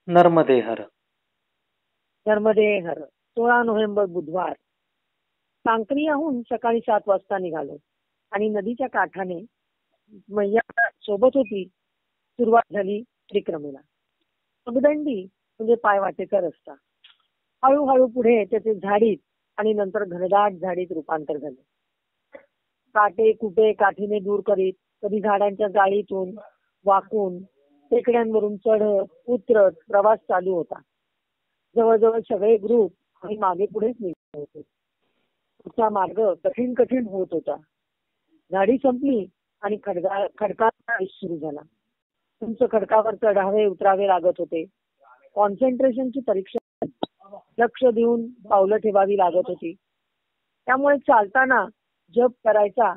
नर्मदे हर. नर्मदे हर. 16 November बुधवार. सांक्रियाहून सकाळी 7 वाजता निघालो आणि नदीच्या काठाने मैया सोबत होती. सुरुवात झाली त्रिक्रमेला. पगदंडी म्हणजे पायवाटेचा रस्ता. हळूहळू पुढे त्याचे झाडीत आणि नंतर घनदाट झाडीत रूपांतर झाले. काटे कुटे काठीने दूर करीत, कधी झाडांच्या जाळीतून वाकून टेकड्यांवरून चढत उतरत प्रवास चालू होता. जवळजवळ सगळे ग्रुप आणि मागे पुढेच निघत होते. पुढचा मार्ग कठीण कठीण होत होता. झाडी संपली आणि खडकाचा रेस सुरू झाला. उंच खडकावर चढावे उतरावे लागत होते. कॉन्सन्ट्रेशनची परीक्षा, लक्ष देऊन पावलं ठेवावी लागत होती. त्यामुळे चालताना जप करायचा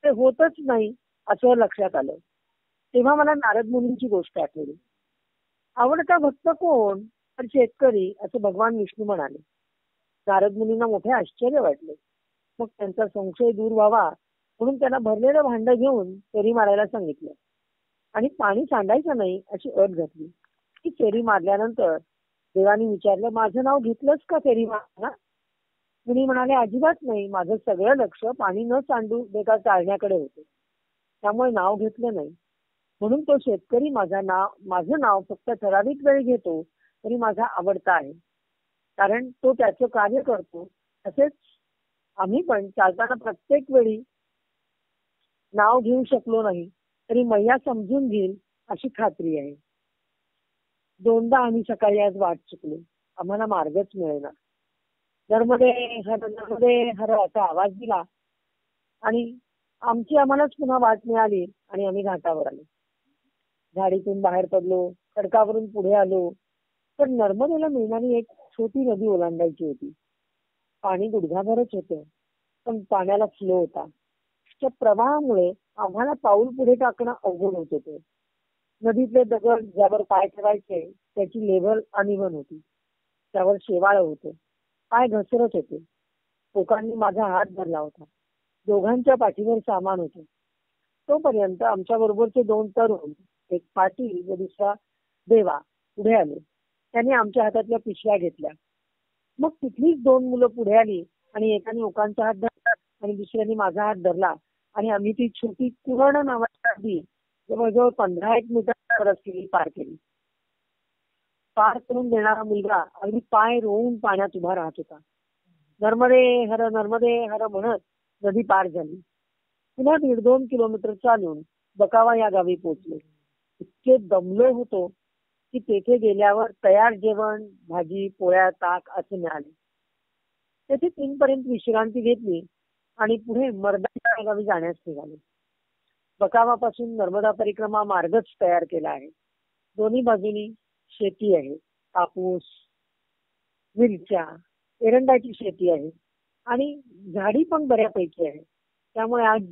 ते होतच नाही असं लक्षात आलं. तेव्हा मला नारद मुनींची गोष्ट आठवली. आवडता भक्त कोण? तर शेतकरी, असं भगवान विष्णू म्हणाले. नारद मुनींना मोठे आश्चर्य वाटले. मग त्यांचा संशय दूर व्हावा म्हणून त्यांना भरलेलं भांड घेऊन फेरी मारायला सांगितलं आणि पाणी सांडायचं नाही अशी अट घातली. ती फेरी मारल्यानंतर देवानी विचारलं, माझं नाव घेतलंच का फेरी मारताना? मुनी म्हणाले, अजिबात नाही. माझं सगळं लक्ष पाणी न सांडू देता चालण्याकडे होते, त्यामुळे नाव घेतलं नाही. म्हणून तो शेतकरी माझं नाव फक्त ठराविक वेळी घेतो तरी माझा आवडता आहे, कारण तो त्याचं कार्य करतो. तसेच आम्ही पण चालताना प्रत्येक वेळी नाव घेऊ शकलो नाही तरी मैया समजून घेईल अशी खात्री आहे. दोनदा आम्ही सकाळी आज वाट चुकलो. आम्हाला मार्गच मिळेना. नर्मदे हर नर्मदे हर असा आवाज दिला आणि आम्हालाच पुन्हा वाट मिळाली आणि आम्ही घाटावर आलो. झाडीतून बाहेर पडलो, खडकावरून पुढे आलो तर नर्मदेला मिळणारी एक छोटी नदी ओलांडायची होती. पाणी गुडघ्याभरच होतं, पण पाण्याला फ्लो होता. त्या प्रवाहामुळे आम्हाला पाऊल पुढे टाकणं अवघड होत होतं. नदीतले दगड ज्यावर पाय ठेवायचे त्याची लेव्हल अनइव्हन होती. त्यावर शेवाळ होतं. पाय घसरत होते. लोकांनी माझा हात धरला होता. दोघांच्या पाठीवर सामान होतं. तोपर्यंत आमच्या बरोबरचे 2 तरुण, एक पाटील व दुसरा देवा, पुढे आले. त्यांनी आमच्या हातातल्या पिशव्या घेतल्या. मग तिथलीच 2 मुलं पुढे आली आणि एकाने ओकांचा हात धरला आणि दुसऱ्याने माझा हात धरला आणि आम्ही ती छोटी कुरण नावाची नदी जवळजवळ 15-1 मीटर असलेली पार केली. पार करून देणारा मुलगा अगदी पाय रोवून पाण्यात उभा राहत होता. नर्मदे हर म्हणत नदी पार झाली. पुन्हा 1.5-2 किलोमीटर चालून बकावा या गावी पोहोचले. इतके दमलो होतो की तेथे गेल्यावर तयार जेवण, भाजी, पोळ्या, ताक असे मिळाले. तेथे 3 पर्यंत विश्रांती घेतली आणि पुढे मर्दाना या गावी जाण्यास निघाले. बकावापासून नर्मदा परिक्रमा मार्गच तयार केला आहे. दोन्ही बाजूनी शेती आहे. कापूस, मिरच्या, एरंडाची शेती आहे आणि झाडी पण बऱ्यापैकी आहे. त्यामुळे आज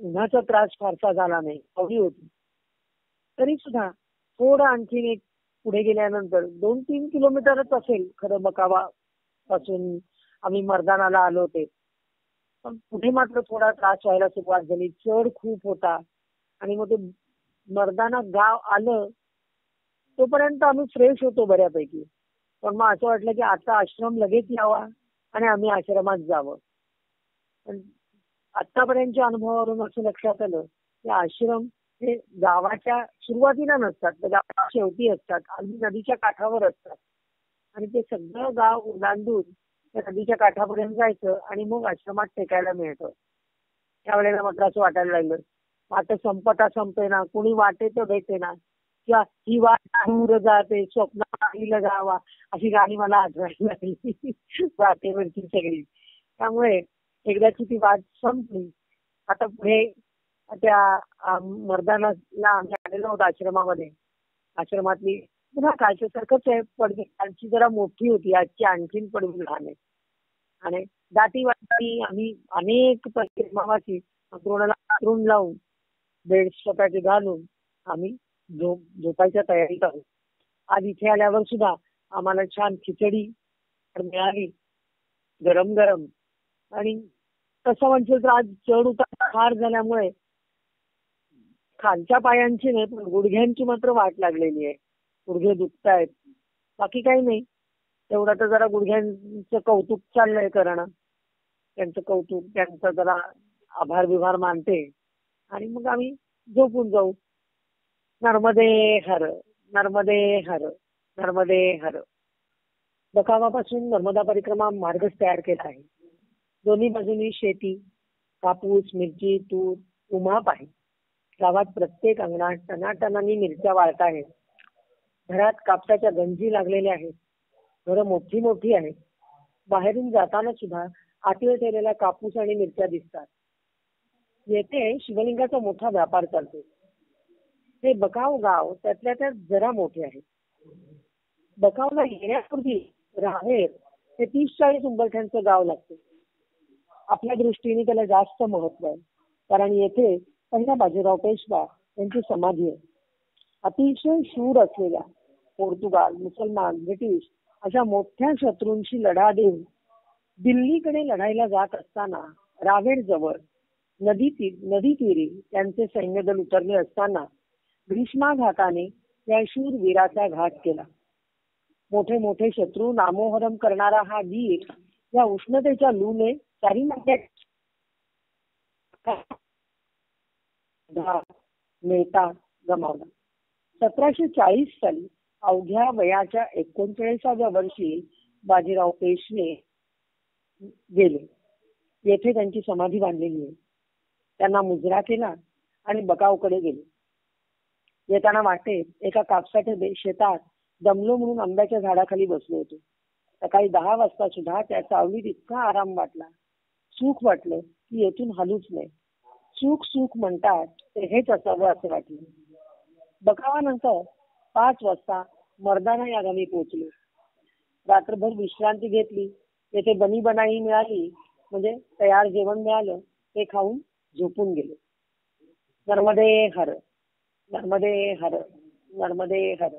उन्हाचा त्रास फारसा झाला नाही. हवी होती. तरी सुद्धा थोडं आणखीन एक पुढे गेल्यानंतर 2-3 किलोमीटरच असेल खरं बकावा पासून आम्ही मर्दानाला आलो होते. पण पुढे मात्र थोडा त्रास व्हायला सुरुवात झाली. चढ खूप होता आणि मग ते मर्दाना गाव आलं तोपर्यंत आम्ही फ्रेश होतो बऱ्यापैकी. पण मग असं वाटलं की आता आश्रम लगेच यावा आणि आम्ही आश्रमात जावं. पण आतापर्यंतच्या अनुभवावरून असं लक्षात आलं की आश्रम हे गावाच्या सुरुवातीला नसतात, तर गावाच्या शेवटी असतात, अगदी नदीच्या काठावर असतात. आणि ते सगळं गाव ओलांडून त्या नदीच्या काठापर्यंत जायचं आणि मग आश्रमात टेकायला मिळतं. त्यावेळेला मात्र असं वाटायला लागलं आता संपता संपेना, कुणी वाटेत भेटेना, किंवा ही वाट दूर जाते स्वप्न जावा अशी गाणी मला आठवायला लागली वाटेवरची सगळी. त्यामुळे एकदाची ती वाट संपली. आता पुढे त्या मर्दानाला आम्ही आलेलो आहोत आश्रमामध्ये. आश्रमातली पुन्हा कालच्या सारखंच आहे, पडवी कालची जरा मोठी होती, आजची आणखीन पडवी लहान आहे. आणि दाटी वाटी आम्ही अनेक परिक्रमावासी अंथरुणाला अंथरूण लावून बेड स्वतःचे घालून आम्ही झोपायच्या तयारीत आहोत. आज इथे आल्यावर सुद्धा आम्हाला छान खिचडी मिळाली, गरम गरम. आणि तसं म्हणजे तर आज चढ उतार फार झाल्यामुळे खालच्या पायांची नाही पण गुडघ्यांची मात्र वाट लागलेली आहे. गुडघे दुखतायत, बाकी काही नाही. तेवढं तर जरा गुडघ्यांचं कौतुक चाललंय करणं. त्यांचं कौतुक, त्यांचा जरा आभार विभार मानते आणि मग आम्ही झोपून जाऊ. नर्मदे हर, नर्मदे हर, नर्मदे हर. बकावापासून नर्मदा परिक्रमा मार्गच तयार केला आहे. दोन्ही बाजूनी शेती, कापूस, मिरची, तूर, उमाप आहे. गावात प्रत्येक अंगणात टनाटनानी मिरच्या वाळत आहेत. घरात कापसाच्या गंजी लागलेल्या आहेत. घरं मोठी मोठी आहेत. बाहेरून जाताना सुद्धा आतीवर ठेवलेला कापूस आणि मिरच्या दिसतात. येथे शिवलिंगाचा मोठा व्यापार चालतो. हे बकाव गाव त्यातल्या त्यात जरा मोठे आहे. बकावला येण्यापूर्वी रावेर हे 30-40 उंबरठ्यांचं गाव लागतं. आपल्या दृष्टीने त्याला जास्त महत्व आहे, कारण येथे पहिला बाजीराव पेशवा यांची समाधी आहे. अतिशय शूर असलेल्या पोर्तुगाल, मुसलमान, ब्रिटिश अशा मोठ्या शत्रूंशी लढा देऊन दिल्लीकडे लढायला जात असताना रावेर जवळ नदी तीरी त्यांचे सैन्यदल उतरले असताना भीष्माघाताने या शूर वीराचा घात केला. मोठे मोठे शत्रू नामोहरम करणारा हा वीर या उष्णतेच्या लूने चारी नेता गमावला. 1740 साली अवघ्या वयाच्या 39व्या वर्षी बाजीराव पेशवे गेले. येथे त्यांची समाधी बांधलेली आहे. त्यांना मुजरा केला आणि बकावकडे गेले. येताना वाटेत एका कापसाच्या शेतात दमलो म्हणून आंब्याच्या झाडाखाली बसलो होतो. सकाळी 10 वाजता सुद्धा त्या सावलीत इतका आराम वाटला, सुख वाटलं की येथून हलूच नाही. सुख सुख म्हणतात ते हेच असावं असं वाटलं. बकावानंतर 5 वाजता मर्दाना या गावी पोहोचलो. रात्रभर विश्रांती घेतली. येथे बनी बनाई मिळाली, म्हणजे तयार जेवण मिळालं. ते खाऊन झोपून गेलो. नर्मदे हर, नर्मदे हर, नर्मदे हर.